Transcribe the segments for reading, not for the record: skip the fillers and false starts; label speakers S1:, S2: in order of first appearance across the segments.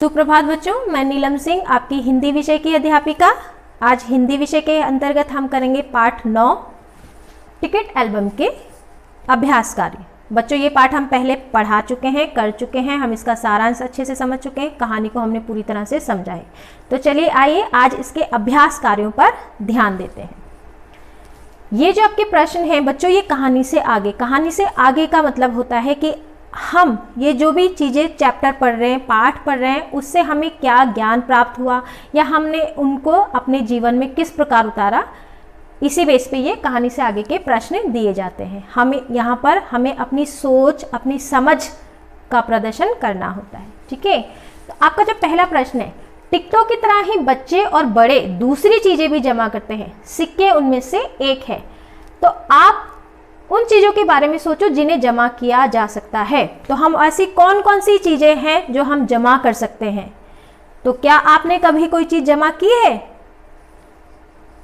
S1: सुप्रभात बच्चों, मैं नीलम सिंह आपकी हिंदी विषय की अध्यापिका। आज हिंदी विषय के अंतर्गत हम करेंगे पाठ 9 टिकट एल्बम के अभ्यास कार्य। बच्चों ये पाठ हम पहले पढ़ा चुके हैं, कर चुके हैं, हम इसका सारांश अच्छे से समझ चुके हैं, कहानी को हमने पूरी तरह से समझा है। तो चलिए आइए आज इसके अभ्यास कार्यों पर ध्यान देते हैं। ये जो आपके प्रश्न हैं बच्चों, ये कहानी से आगे का मतलब होता है कि हम ये जो भी चीज़ें चैप्टर पढ़ रहे हैं, पाठ पढ़ रहे हैं, उससे हमें क्या ज्ञान प्राप्त हुआ या हमने उनको अपने जीवन में किस प्रकार उतारा, इसी बेस पे ये कहानी से आगे के प्रश्न दिए जाते हैं। हमें यहाँ पर हमें अपनी सोच, अपनी समझ का प्रदर्शन करना होता है। ठीक है, तो आपका जो पहला प्रश्न है, टिकटों की तरह ही बच्चे और बड़े दूसरी चीज़ें भी जमा करते हैं, सिक्के उनमें से एक है। तो आप उन चीज़ों के बारे में सोचो जिन्हें जमा किया जा सकता है। तो हम ऐसी कौन कौन सी चीज़ें हैं जो हम जमा कर सकते हैं? तो क्या आपने कभी कोई चीज़ जमा की है?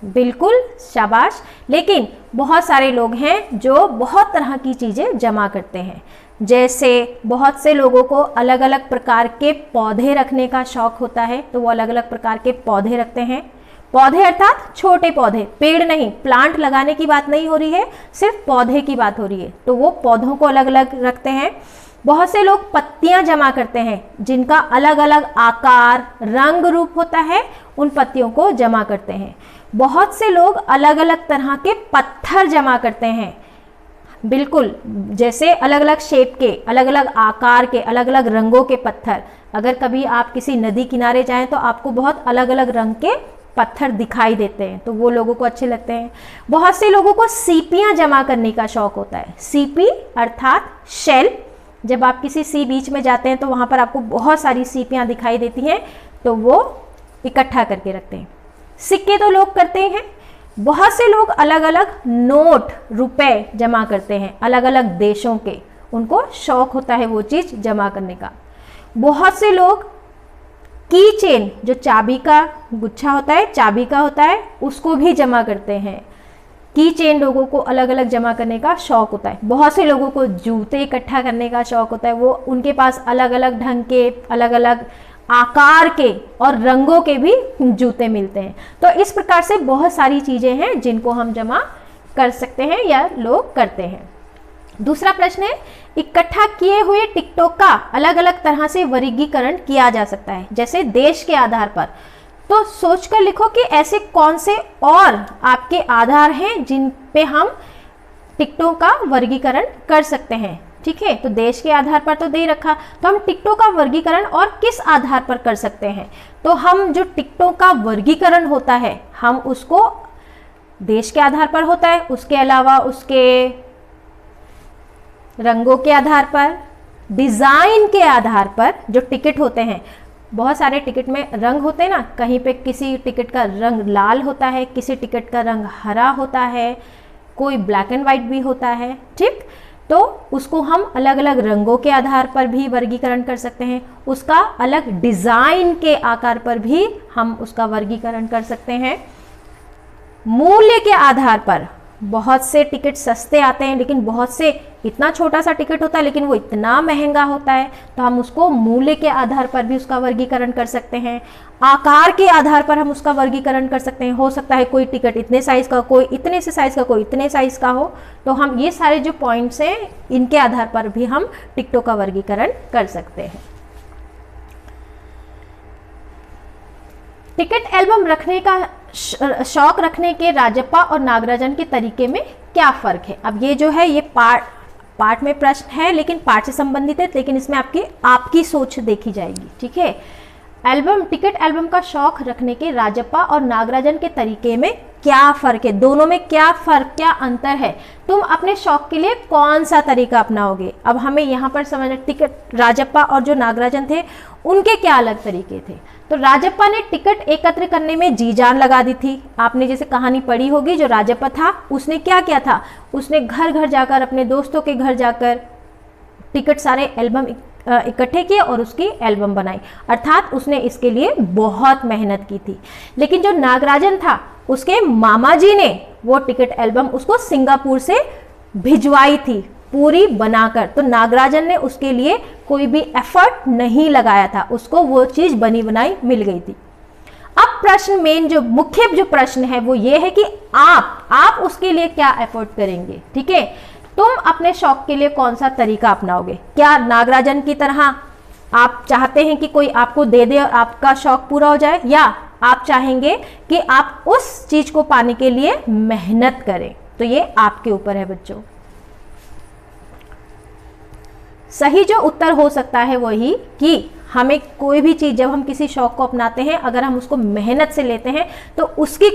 S1: बिल्कुल, शाबाश। लेकिन बहुत सारे लोग हैं जो बहुत तरह की चीज़ें जमा करते हैं। जैसे बहुत से लोगों को अलग अलग प्रकार के पौधे रखने का शौक होता है, तो वो अलग अलग प्रकार के पौधे रखते हैं। पौधे अर्थात छोटे पौधे, पेड़ नहीं, प्लांट लगाने की बात नहीं हो रही है, सिर्फ पौधे की बात हो रही है। तो वो पौधों को अलग अलग रखते हैं। बहुत से लोग पत्तियां जमा करते हैं जिनका अलग अलग आकार, रंग, रूप होता है, उन पत्तियों को जमा करते हैं। बहुत से लोग अलग अलग तरह के पत्थर जमा करते हैं। बिल्कुल, जैसे अलग अलग शेप के, अलग अलग आकार के, अलग अलग रंगों के पत्थर। अगर कभी आप किसी नदी किनारे जाएं तो आपको बहुत अलग अलग रंग के पत्थर दिखाई देते हैं, तो वो लोगों को अच्छे लगते हैं। बहुत से लोगों को सीपियां जमा करने का शौक होता है। सीपी अर्थात शेल। जब आप किसी सी बीच में जाते हैं तो वहां पर आपको बहुत सारी सीपियां दिखाई देती हैं, तो वो इकट्ठा करके रखते हैं। सिक्के तो लोग करते हैं। बहुत से लोग अलग अलग नोट, रुपए जमा करते हैं, अलग अलग देशों के। उनको शौक होता है वो चीज जमा करने का। बहुत से लोग की चेन, जो चाबी का गुच्छा होता है, चाबी का होता है, उसको भी जमा करते हैं। की चेन लोगों को अलग अलग जमा करने का शौक होता है। बहुत से लोगों को जूते इकट्ठा करने का शौक होता है। वो उनके पास अलग अलग ढंग के, अलग अलग आकार के और रंगों के भी जूते मिलते हैं। तो इस प्रकार से बहुत सारी चीजें हैं जिनको हम जमा कर सकते हैं या लोग करते हैं। दूसरा प्रश्न है, इकट्ठा किए हुए टिकटों का अलग अलग तरह से वर्गीकरण किया जा सकता है, जैसे देश के आधार पर। तो सोचकर लिखो कि ऐसे कौन से और आपके आधार हैं जिन पे हम टिकटों का वर्गीकरण कर सकते हैं। ठीक है, तो देश के आधार पर तो दे रखा, तो हम टिकटों का वर्गीकरण और किस आधार पर कर सकते हैं? तो हम जो टिकटों का वर्गीकरण होता है, हम उसको देश के आधार पर होता है, उसके अलावा उसके रंगों के आधार पर, डिज़ाइन के आधार पर। जो टिकट होते हैं, बहुत सारे टिकट में रंग होते हैं ना, कहीं पे किसी टिकट का रंग लाल होता है, किसी टिकट का रंग हरा होता है, कोई ब्लैक एंड वाइट भी होता है। ठीक, तो उसको हम अलग अलग रंगों के आधार पर भी वर्गीकरण कर सकते हैं। उसका अलग डिज़ाइन के आकार पर भी हम उसका वर्गीकरण कर सकते हैं। मूल्य के आधार पर बहुत से टिकट सस्ते आते हैं, लेकिन बहुत से इतना छोटा सा टिकट होता है लेकिन वो इतना महंगा होता है, तो हम उसको मूल्य के आधार पर भी उसका वर्गीकरण कर सकते हैं। आकार के आधार पर हम उसका वर्गीकरण कर सकते हैं। हो सकता है कोई टिकट इतने साइज़ का, कोई इतने से साइज़ का, कोई इतने साइज़ का हो। तो हम ये सारे जो पॉइंट्स हैं, इनके आधार पर भी हम टिकटों का वर्गीकरण कर सकते हैं। टिकट एल्बम रखने का शौक रखने के राजप्पा और नागराजन के तरीके में क्या फर्क है? अब ये जो है ये पाठ में प्रश्न है, लेकिन पाठ से संबंधित है, लेकिन इसमें आपकी सोच देखी जाएगी। ठीक है, टिकट एल्बम का शौक रखने के राजप्पा और नागराजन के तरीके में क्या फर्क है? दोनों में क्या फर्क, क्या अंतर है? तुम अपने शौक के लिए कौन सा तरीका अपनाओगे? अब हमें यहाँ पर समझना, राजप्पा और जो नागराजन थे उनके क्या अलग तरीके थे। तो राजप्पा ने टिकट एकत्र करने में जी जान लगा दी थी। आपने जैसे कहानी पढ़ी होगी, जो राजप्पा था उसने क्या किया था, उसने घर घर जाकर, अपने दोस्तों के घर जाकर टिकट सारे एल्बम इकट्ठे किए और उसकी एल्बम बनाई। अर्थात उसने इसके लिए बहुत मेहनत की थी। लेकिन जो नागराजन था, उसके मामा जी ने वो टिकट एल्बम उसको सिंगापुर से भिजवाई थी। पूरी बनाकर। तो नागराजन ने उसके लिए कोई भी एफर्ट नहीं लगाया था, उसको वो चीज बनी बनाई मिल गई थी। अब प्रश्न मेन जो मुख्य जो प्रश्न है वो ये है कि आप उसके लिए क्या एफर्ट करेंगे। ठीक है, तुम अपने शौक के लिए कौन सा तरीका अपनाओगे। क्या नागराजन की तरह आप चाहते हैं कि कोई आपको दे दे और आपका शौक पूरा हो जाए, या आप चाहेंगे कि आप उस चीज को पाने के लिए मेहनत करें। तो ये आपके ऊपर है बच्चों। सही जो उत्तर हो सकता है वही कि हमें कोई भी चीज, जब हम किसी शौक को अपनाते हैं, अगर हम उसको मेहनत से लेते हैं तो उसकी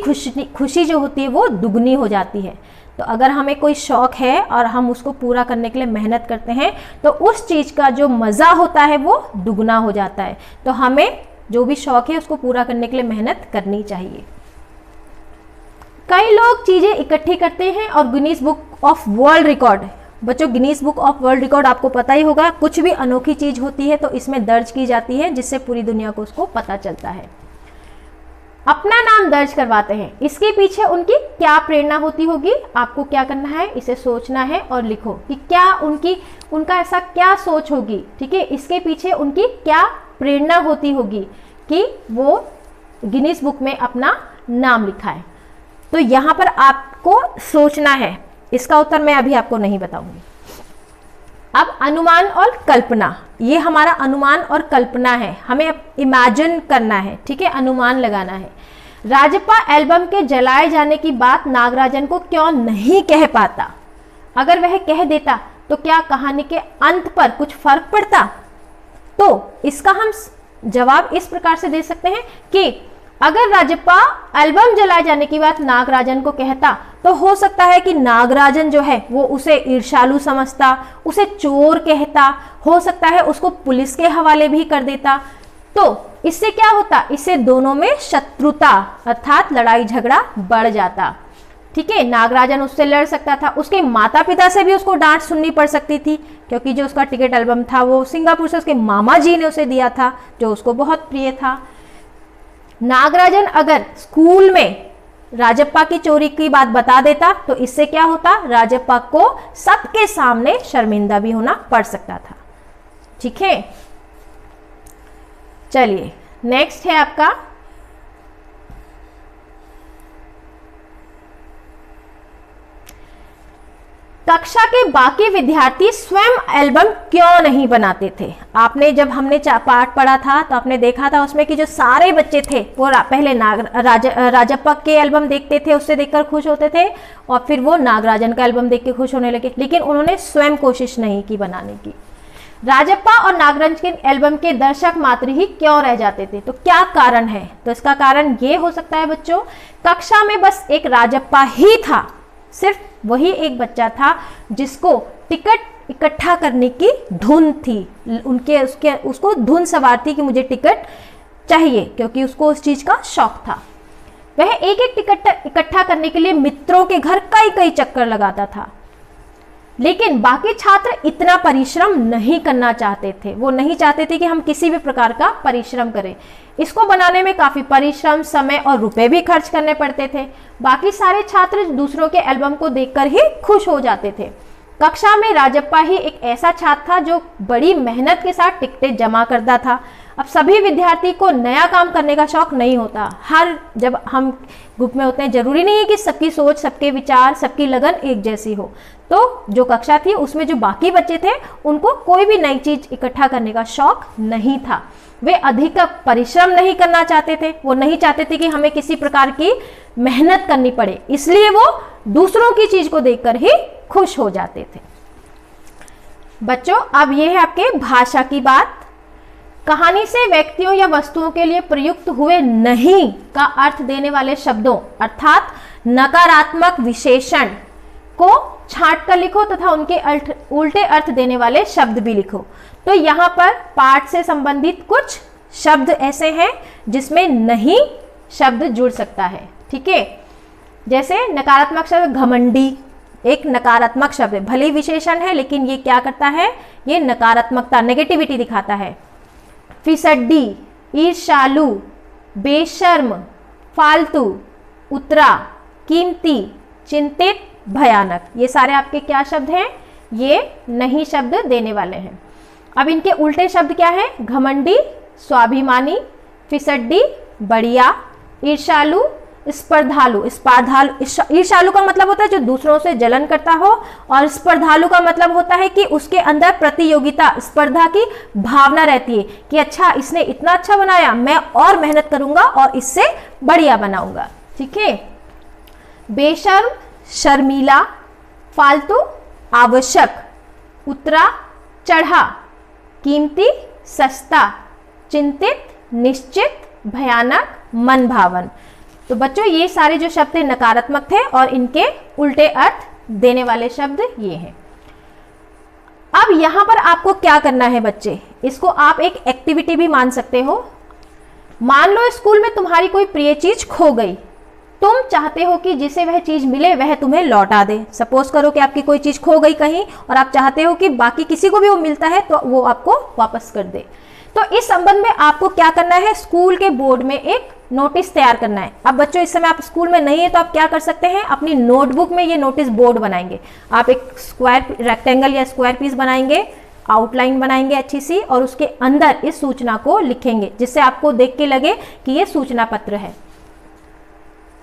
S1: खुशी जो होती है वो दुगनी हो जाती है। तो अगर हमें कोई शौक है और हम उसको पूरा करने के लिए मेहनत करते हैं तो उस चीज का जो मजा होता है वो दुगना हो जाता है। तो हमें जो भी शौक है उसको पूरा करने के लिए मेहनत करनी चाहिए। कई लोग चीजें इकट्ठी करते हैं और Guinness book of world record, बच्चों Guinness book of world record आपको पता ही होगा, कुछ भी अनोखी चीज होती है तो इसमें दर्ज की जाती है, जिससे पूरी दुनिया को उसको पता चलता है। अपना नाम दर्ज करवाते हैं, इसके पीछे उनकी क्या प्रेरणा होती होगी। आपको क्या करना है, इसे सोचना है और लिखो कि क्या उनका ऐसा क्या सोच होगी। ठीक है, इसके पीछे उनकी क्या प्रेरणा होती होगी कि वो गिनीज बुक में अपना नाम लिखा है। तो यहां पर आपको सोचना है, इसका उत्तर मैं अभी आपको नहीं बताऊंगी। अब अनुमान और कल्पना, ये हमारा अनुमान और कल्पना है, हमें अब इमेजिन करना है। ठीक है, अनुमान लगाना है। राजप्पा एल्बम के जलाए जाने की बात नागराजन को क्यों नहीं कह पाता। अगर वह कह देता तो क्या कहानी के अंत पर कुछ फर्क पड़ता। तो इसका हम जवाब इस प्रकार से दे सकते हैं कि अगर राजप्पा एल्बम जलाए जाने की बात नागराजन को कहता तो हो सकता है कि नागराजन जो है वो उसे ईर्ष्यालु समझता, उसे चोर कहता, हो सकता है उसको पुलिस के हवाले भी कर देता। तो इससे क्या होता, इससे दोनों में शत्रुता अर्थात लड़ाई झगड़ा बढ़ जाता। ठीक है, नागराजन उससे लड़ सकता था, उसके माता पिता से भी उसको डांट सुननी पड़ सकती थी, क्योंकि जो उसका टिकट एल्बम था वो सिंगापुर से उसके मामा जी ने उसे दिया था, जो उसको बहुत प्रिय था। नागराजन अगर स्कूल में राजप्पा की चोरी की बात बता देता तो इससे क्या होता, राजप्पा को सबके सामने शर्मिंदा भी होना पड़ सकता था। ठीक है, चलिए नेक्स्ट है आपका कक्षा के बाकी विद्यार्थी स्वयं एल्बम क्यों नहीं बनाते थे। आपने जब हमने पाठ पढ़ा था तो आपने देखा था उसमें कि जो सारे बच्चे थे वो पहले राजप्पा के एल्बम देखते थे, उससे देखकर खुश होते थे, और फिर वो नागराजन का एल्बम देख के खुश होने लगे, लेकिन उन्होंने स्वयं कोशिश नहीं की बनाने की। राजप्पा और नागराजन के एल्बम के दर्शक मात्र ही क्यों रह जाते थे। तो क्या कारण है, तो इसका कारण ये हो सकता है बच्चों, कक्षा में बस एक राजप्पा ही था, सिर्फ वही एक बच्चा था जिसको टिकट इकट्ठा करने की धुन थी, उसको धुन सवार थी कि मुझे टिकट चाहिए, क्योंकि उसको उस चीज का शौक था। वह एक एक टिकट इकट्ठा करने के लिए मित्रों के घर कई कई चक्कर लगाता था, लेकिन बाकी छात्र इतना परिश्रम नहीं करना चाहते थे। वो नहीं चाहते थे कि हम किसी भी प्रकार का परिश्रम करें। इसको बनाने में काफी परिश्रम, समय और रुपए भी खर्च करने पड़ते थे। बाकी सारे छात्र दूसरों के एल्बम को देखकर ही खुश हो जाते थे। कक्षा में राजप्पा ही एक ऐसा छात्र था जो बड़ी मेहनत के साथ टिकटें जमा करता था। अब सभी विद्यार्थी को नया काम करने का शौक नहीं होता। जब हम ग्रुप में होते हैं जरूरी नहीं है कि सबकी सोच, सबके विचार, सबकी लगन एक जैसी हो। तो जो कक्षा थी उसमें जो बाकी बच्चे थे उनको कोई भी नई चीज इकट्ठा करने का शौक नहीं था। वे अधिक परिश्रम नहीं करना चाहते थे, वो नहीं चाहते थे कि हमें किसी प्रकार की मेहनत करनी पड़े, इसलिए वो दूसरों की चीज को देखकर ही खुश हो जाते थे। बच्चों अब ये है आपके भाषा की बात। कहानी से व्यक्तियों या वस्तुओं के लिए प्रयुक्त हुए नहीं का अर्थ देने वाले शब्दों अर्थात नकारात्मक विशेषण को छांट कर लिखो तथा उनके उल्टे अर्थ देने वाले शब्द भी लिखो। तो यहाँ पर पाठ से संबंधित कुछ शब्द ऐसे हैं जिसमें नहीं शब्द जुड़ सकता है। ठीक है, जैसे नकारात्मक शब्द घमंडी एक नकारात्मक शब्द है, भले विशेषण है लेकिन ये क्या करता है, ये नकारात्मकता, नेगेटिविटी दिखाता है। फिसड्डी, ईर्ष्यालु, बेशर्म, फालतू, उतरा, कीमती, चिंतित, भयानक, ये सारे आपके क्या शब्द हैं, ये नहीं शब्द देने वाले हैं। अब इनके उल्टे शब्द क्या है? घमंडी, स्वाभिमानी, फिसड्डी, बढ़िया, ईर्ष्यालु, स्पर्धालु। ईर्ष्यालु का मतलब होता है जो दूसरों से जलन करता हो, और स्पर्धालु का मतलब होता है कि उसके अंदर प्रतियोगिता, स्पर्धा की भावना रहती है कि अच्छा इसने इतना अच्छा बनाया, मैं और मेहनत करूंगा और इससे बढ़िया बनाऊंगा। ठीक है। बेशर्म, शर्मीला, फालतू, आवश्यक, उतरा, चढ़ा, कीमती, सस्ता, चिंतित, निश्चित, भयानक, मन भावन। तो बच्चों ये सारे जो शब्द थे नकारात्मक थे और इनके उल्टे अर्थ देने वाले शब्द ये हैं। अब यहां पर आपको क्या करना है बच्चे, इसको आप एक एक्टिविटी भी मान सकते हो। मान लो स्कूल में तुम्हारी कोई प्रिय चीज खो गई, तुम चाहते हो कि जिसे वह चीज मिले वह तुम्हें लौटा दे। सपोज करो कि आपकी कोई चीज खो गई कहीं और आप चाहते हो कि बाकी किसी को भी वो मिलता है तो वो आपको वापस कर दे। तो इस संबंध में आपको क्या करना है, स्कूल के बोर्ड में एक नोटिस तैयार करना है। अब बच्चों इस समय आप स्कूल में नहीं है तो आप क्या कर सकते हैं, अपनी नोटबुक में ये नोटिस बोर्ड बनाएंगे। आप एक स्क्वायर रेक्टेंगल या स्क्वायर पीस बनाएंगे, आउटलाइन बनाएंगे अच्छी सी, और उसके अंदर इस सूचना को लिखेंगे जिससे आपको देख के लगे कि ये सूचना पत्र है।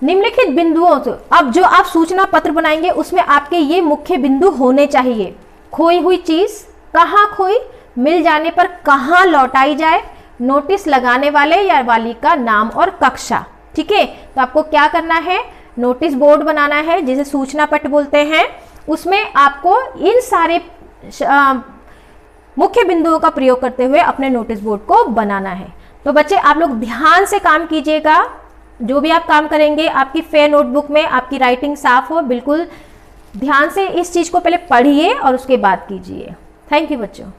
S1: निम्नलिखित बिंदुओं से, अब जो आप सूचना पत्र बनाएंगे उसमें आपके ये मुख्य बिंदु होने चाहिए। खोई हुई चीज कहाँ खोई, मिल जाने पर कहाँ लौटाई जाए, नोटिस लगाने वाले या वाली का नाम और कक्षा। ठीक है। तो आपको क्या करना है, नोटिस बोर्ड बनाना है जिसे सूचना पत्र बोलते हैं। उसमें आपको इन सारे मुख्य बिंदुओं का प्रयोग करते हुए अपने नोटिस बोर्ड को बनाना है। तो बच्चे आप लोग ध्यान से काम कीजिएगा, जो भी आप काम करेंगे आपकी फेयर नोटबुक में आपकी राइटिंग साफ हो। बिल्कुल ध्यान से इस चीज को पहले पढ़िए और उसके बाद कीजिए। थैंक यू बच्चों।